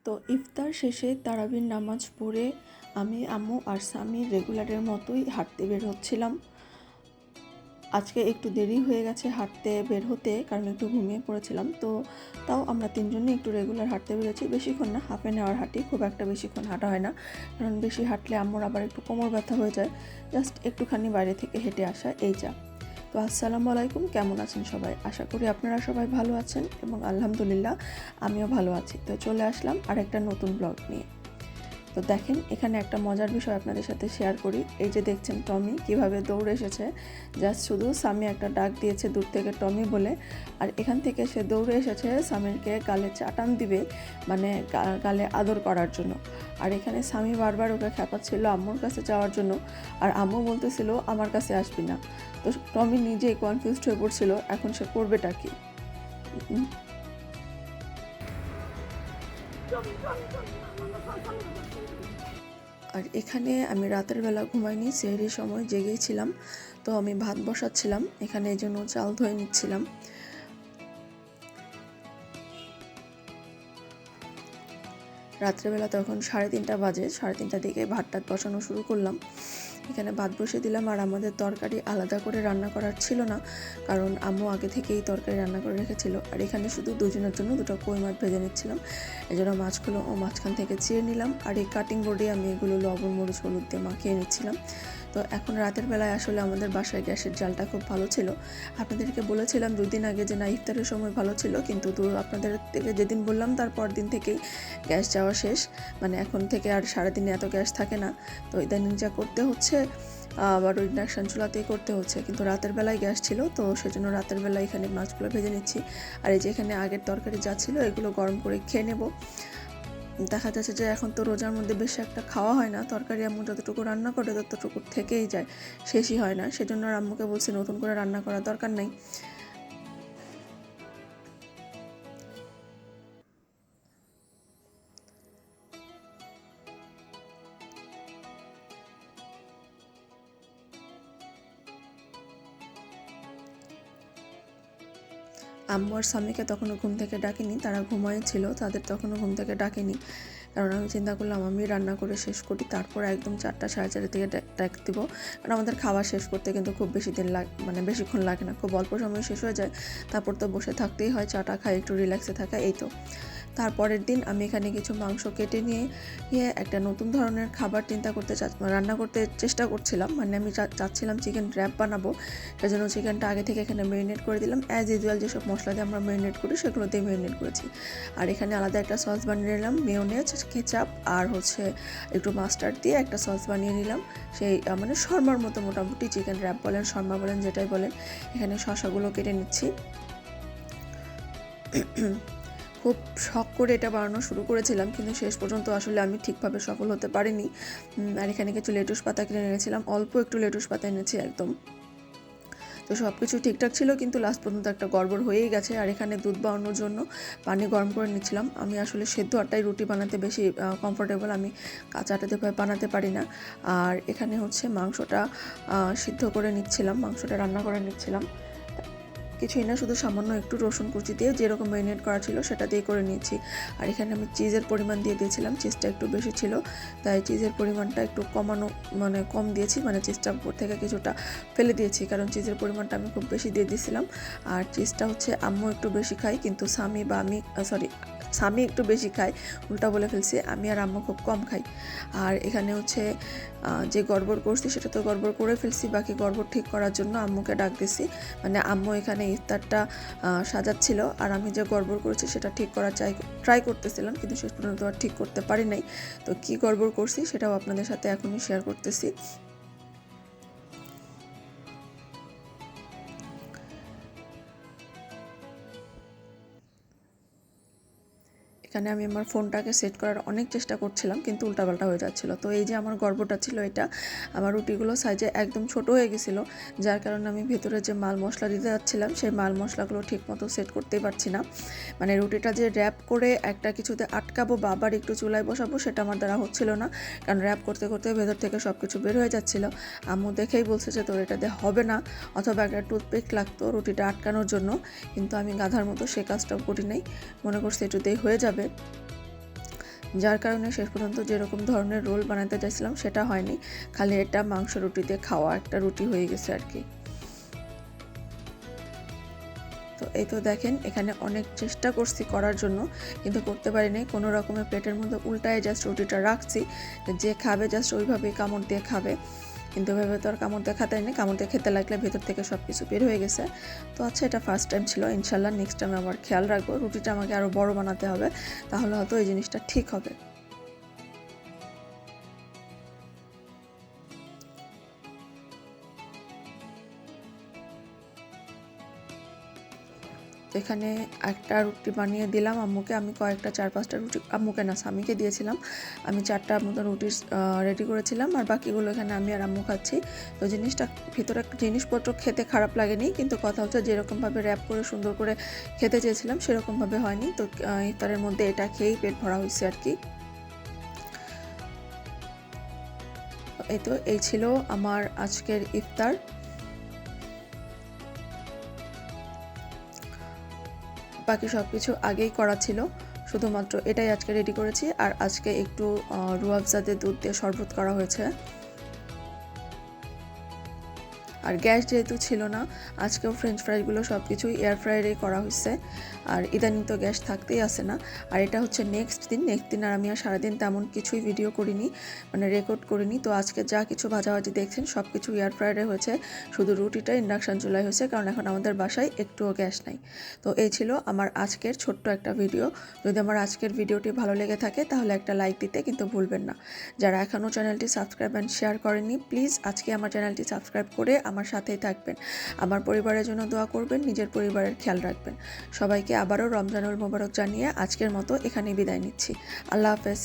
তো ইফতার শেষে তারাবির নামাজ পড়ে আমি আম্মু আর স্বামী রেগুলারের মতোই হাঁটতে বের হচ্ছিলাম। আজকে একটু দেরি হয়ে গেছে হাঁটতে বের হতে, কারণ একটু ঘুমিয়ে পড়েছিলাম। তো তাও আমরা তিনজনে একটু রেগুলার হাঁটতে বেরোচ্ছি, বেশিক্ষণ না, হাফ অ্যান আওয়ার হাঁটি, খুব একটা বেশিক্ষণ হাঁটা হয় না, কারণ বেশি হাঁটলে আম্মুর আবার একটু কোমর ব্যথা হয়ে যায়। জাস্ট একটুখানি বাইরে থেকে হেঁটে আসা, এই যা। তো আসসালামু আলাইকুম, কেমন আছেন সবাই? আশা করি আপনারা সবাই ভালো আছেন এবং আলহামদুলিল্লাহ আমিও ভালো আছি। তো চলে আসলাম আরেকটা নতুন ব্লগ নিয়ে। তো দেখেন, এখানে একটা মজার বিষয় আপনাদের সাথে শেয়ার করি। এই যে দেখছেন টমি কিভাবে দৌড়ে এসেছে, জাস্ট শুধু স্বামী একটা ডাক দিয়েছে দূর থেকে টমি বলে, আর এখান থেকে সে দৌড়ে এসেছে স্বামীকে গালে চাটান দিবে, মানে গালে আদর করার জন্য। আর এখানে স্বামী বারবার ওকে খেপাচ্ছিল আম্মুর কাছে যাওয়ার জন্য, আর আম্মু বলতেছিল আমার কাছে আসবি না। তো টমি নিজেই কনফিউজড হয়ে পড়ছিল এখন সে করবেটা কি। আর এখানে আমি রাতের বেলা ঘুমাইনি, সেহরির সময় জেগেই ছিলাম। তো আমি ভাত বসাচ্ছিলাম এখানে, এই জন্য চাল ধুয়ে নিচ্ছিলাম। রাত্রেবেলা তখন 3:30 বাজে, 3:30টার দিকে ভাত বসানো শুরু করলাম। এখানে ভাত বসিয়ে দিলাম, আর আমাদের তরকারি আলাদা করে রান্না করার ছিল না, কারণ আম্মু আগে থেকেই তরকারি রান্না করে রেখেছিল। আর এখানে শুধু দুজনের জন্য 2টা কই মাছ ভেজে নিচ্ছিলাম। এই জন্য মাছগুলো মাঝখান থেকে চিড়ে নিলাম, আর এই কাটিং বোর্ডে আমি এগুলো লবণ মরিচ হলুদ দিয়ে মাখিয়ে নিচ্ছিলাম। তো এখন রাতের বেলায় আসলে আমাদের বাসায় গ্যাসের জালটা খুব ভালো ছিল। আপনাদেরকে বলেছিলাম 2 দিন আগে যে না, ইফতারের সময় ভালো ছিল, কিন্তু আপনাদের থেকে যেদিন বললাম তারপর দিন থেকেই গ্যাস যাওয়া শেষ। মানে এখন থেকে আর সারাদিনে এত গ্যাস থাকে না। তো ইদানিং যা করতে হচ্ছে, আবার ইন্ডাকশান চুলাতেই করতে হচ্ছে, কিন্তু রাতের বেলায় গ্যাস ছিল, তো সেজন্য রাতের বেলায় এখানে মাছগুলো ভেজে নিচ্ছি। আর এই যে এখানে আগের তরকারি যা ছিল এগুলো গরম করে খেয়ে নেব। দেখা যাচ্ছে যে এখন তো রোজার মধ্যে বেশি একটা খাওয়া হয় না, তরকারি আম্মু যতটুকু রান্না করে ততটুকু থেকেই যায়, শেষই হয় না। সেজন্য আম্মুকে বলছি নতুন করে রান্না করার দরকার নেই। আম্মু আর স্বামীকে তখনও ঘুম থেকে ডাকিনি, তারা ঘুমাইছিল, তাদের তখনও ঘুম থেকে ডাকিনি, কারণ আমি চিন্তা করলাম আমি রান্না করে শেষ করি, তারপর একদম 4টা 4:30 থেকে ডাক দিব। কারণ আমাদের খাওয়া শেষ করতে কিন্তু খুব বেশি দিন মানে বেশিক্ষণ লাগে না, খুব অল্প সময় শেষ হয়ে যায়। তারপর তো বসে থাকতেই হয়, চাটা খাই, একটু রিল্যাক্সে থাকা, এই তো। তারপরের দিন আমি এখানে কিছু মাংস কেটে নিয়ে একটা নতুন ধরনের খাবার রান্না করতে চেষ্টা করছিলাম। মানে আমি চাচ্ছিলাম চিকেন র্যাপ বানাবো, সেজন্য চিকেনটা আগে থেকে এখানে ম্যারিনেট করে দিলাম। অ্যাজ ইউজুয়াল যেসব মশলা দিয়ে আমরা ম্যারিনেট করি সেগুলো দিয়ে ম্যারিনেট করেছি। আর এখানে আলাদা একটা সস বানিয়ে নিলাম, মেয়োনেজ, কেচাপ আর একটু মাস্টার্ড দিয়ে একটা সস বানিয়ে নিলাম। সেই মানে শর্মার মতো, মোটামুটি চিকেন র্যাপ বলেন, শর্মা বলেন, যেটাই বলেন। এখানে শসাগুলো কেটে নিচ্ছি। খুব শখ করে এটা বানানো শুরু করেছিলাম, কিন্তু শেষ পর্যন্ত আসলে আমি ঠিকভাবে সফল হতে পারিনি। আর এখানে কিছু লেটুস পাতা কিনে এনেছিলাম, অল্প একটু লেটুস পাতা এনেছি একদম। তো সব কিছু ঠিকঠাক ছিল, কিন্তু লাস্ট পর্যন্ত একটা গড়বড় হয়েই গেছে। আর এখানে দুধ বানানোর জন্য পানি গরম করে নিচ্ছিলাম। আমি আসলে সেদ্ধ আটায় রুটি বানাতে বেশি কমফোর্টেবল, আমি কাঁচা আটাতে বানাতে পারি না। আর এখানে মাংসটা সিদ্ধ করে নিচ্ছিলাম, মাংসটা রান্না করে নিচ্ছিলাম। কিছুই না, শুধু সামান্য একটু রসুন কুচি দিয়ে যেরকম ম্যারিনেট করা ছিল সেটা দিয়ে করে নিয়েছি। আর এখানে আমি চিজের পরিমাণ দিয়ে দিয়েছিলাম, চিজটা একটু বেশি ছিল, তাই চিজের পরিমাণটা একটু কম দিয়েছি, মানে চিজটা উপর থেকে কিছুটা ফেলে দিয়েছি, কারণ চিজের পরিমাণটা আমি খুব বেশি দিয়ে দিয়েছিলাম। আর চিজটা আম্মু একটু বেশি খায়, কিন্তু স্বামী একটু বেশি খায়, উল্টা বলে ফেলছি, আমি আর আম্মু খুব কম খাই। আর এখানে যে গড়বড় করছি সেটা তো গড়বড় করে ফেলছি, বাকি গড়বড় ঠিক করার জন্য আম্মুকে ডাক দিছি। মানে আম্মু এখানে ইফতারটা সাজাচ্ছিল, আর আমি যে গড়বড় করেছি সেটা ঠিক করার ট্রাই করতেছিলাম, কিন্তু শেষ পর্যন্ত আর ঠিক করতে পারি নাই। তো কি গড়বড় করছি সেটাও আপনাদের সাথে এখনই শেয়ার করতেছি। এখানে আমি আমার ফোনটাকে সেট করার অনেক চেষ্টা করছিলাম, কিন্তু উল্টাপাল্টা হয়ে যাচ্ছিল। তো এই যে আমার গর্বটা ছিল, এটা আমার রুটিগুলো সাইজে একদম ছোট হয়ে গেছিলো, যার কারণে আমি ভেতরে যে মাল মশলা দিতে যাচ্ছিলাম সেই মাল মশলাগুলো ঠিক মতো সেট করতেই পারছি না। মানে রুটিটা যে র্যাপ করে একটা কিছুতে আটকাবো বা আবার একটু চুলায় বসাবো, সেটা আমার দ্বারা হচ্ছিল না, কারণ র্যাপ করতে করতে ভেতর থেকে সব কিছু বের হয়ে যাচ্ছিলো। আম্মু দেখেই বলছে যে তোর এটা দিয়ে হবে না, অথবা একটা টুথপিক লাগতো রুটিটা আটকানোর জন্য, কিন্তু আমি গাধার মতো সে কাজটাও করি নাই, মনে করছি এটুতেই হয়ে যাবে। যার কারণে শেষ পর্যন্ত যেরকম ধরনের রোল বানাতে চাইছিলাম সেটা হয়নি, খালি এটা মাংস রুটিতে খাওয়া একটা রুটি হয়ে গেছে আর কি। তো এই তো দেখেন এখানে অনেক চেষ্টা করছি করার জন্য, কিন্তু করতে পারিনি। কোনো রকমে প্লেটের মধ্যে উল্টায় জাস্ট রুটিটা রাখছি, যে খাবে জাস্ট ওইভাবেই কামড় দিয়ে খাবে, কিন্তু ওইভাবে তো আর কামড় দিয়ে খাতে নেই, কামড় দিয়ে খেতে লাগলে ভেতর থেকে সব কিছু বের হয়ে গেছে। তো আচ্ছা, এটা ফার্স্ট টাইম ছিল, ইনশাল্লাহ নেক্সট টাইম আবার খেয়াল রাখবো, রুটিটা আমাকে আরও বড় বানাতে হবে, তাহলে হয়তো এই জিনিসটা ঠিক হবে। এখানে একটা রুটি বানিয়ে দিলাম আম্মুকে, আমি কয়েকটা 4-5টা রুটি আম্মুকে না স্বামীকে দিয়েছিলাম। আমি 4টা মতো রুটি রেডি করেছিলাম, আর বাকিগুলো এখানে আমি আর আম্মু খাচ্ছি। তো জিনিসটা ভিতরে জিনিসপত্র খেতে খারাপ লাগেনি, কিন্তু কথা হচ্ছে যেরকমভাবে র্যাপ করে সুন্দর করে খেতে চেয়েছিলাম সেরকমভাবে হয়নি। তো ইফতারের মধ্যে এটা খেয়েই পেট ভরা হয়েছে আর কি। এই ছিল আমার আজকের ইফতার। বাকি সব কিছু আগেই করা ছিল, শুধুমাত্র এটাই আজকে রেডি করেছি। আর আজকে একটু রুয়াবজাতে দুধ দিয়ে শরবত করা হয়েছে। আর গ্যাস যেহেতু ছিল না, আজকেও ফ্রেঞ্চ ফ্রাইগুলো সব কিছুই এয়ার ফ্রায়ারেই করা হয়েছে। আর ইদানিং তো গ্যাস থাকতেই আসে না। আর এটা হচ্ছে নেক্সট দিন আর আমি আর সারাদিন তেমন কিছুই ভিডিও করিনি, মানে রেকর্ড করিনি। তো আজকে যা কিছু ভাজাভাজি দেখছেন সব কিছু এয়ার ফ্রায়ারে হয়েছে, শুধু রুটিটা ইন্ডাকশান চুলায় হয়েছে, কারণ এখন আমাদের বাসায় একটুও গ্যাস নাই। তো এই ছিল আমার আজকের ছোট্ট একটা ভিডিও। যদি আমার আজকের ভিডিওটি ভালো লেগে থাকে তাহলে একটা লাইক দিতে কিন্তু ভুলবেন না। যারা এখনও চ্যানেলটি সাবস্ক্রাইব অ্যান্ড শেয়ার করেননি, প্লিজ আজকে আমার চ্যানেলটি সাবস্ক্রাইব করে আমার সাথেই থাকবেন। আমার পরিবারের জন্য দোয়া করবেন, নিজের পরিবারের খেয়াল রাখবেন। সবাইকে আবারও রমজানুল মোবারক জানিয়ে আজকের মতো এখানেই বিদায় নিচ্ছি। আল্লাহ হাফেজ।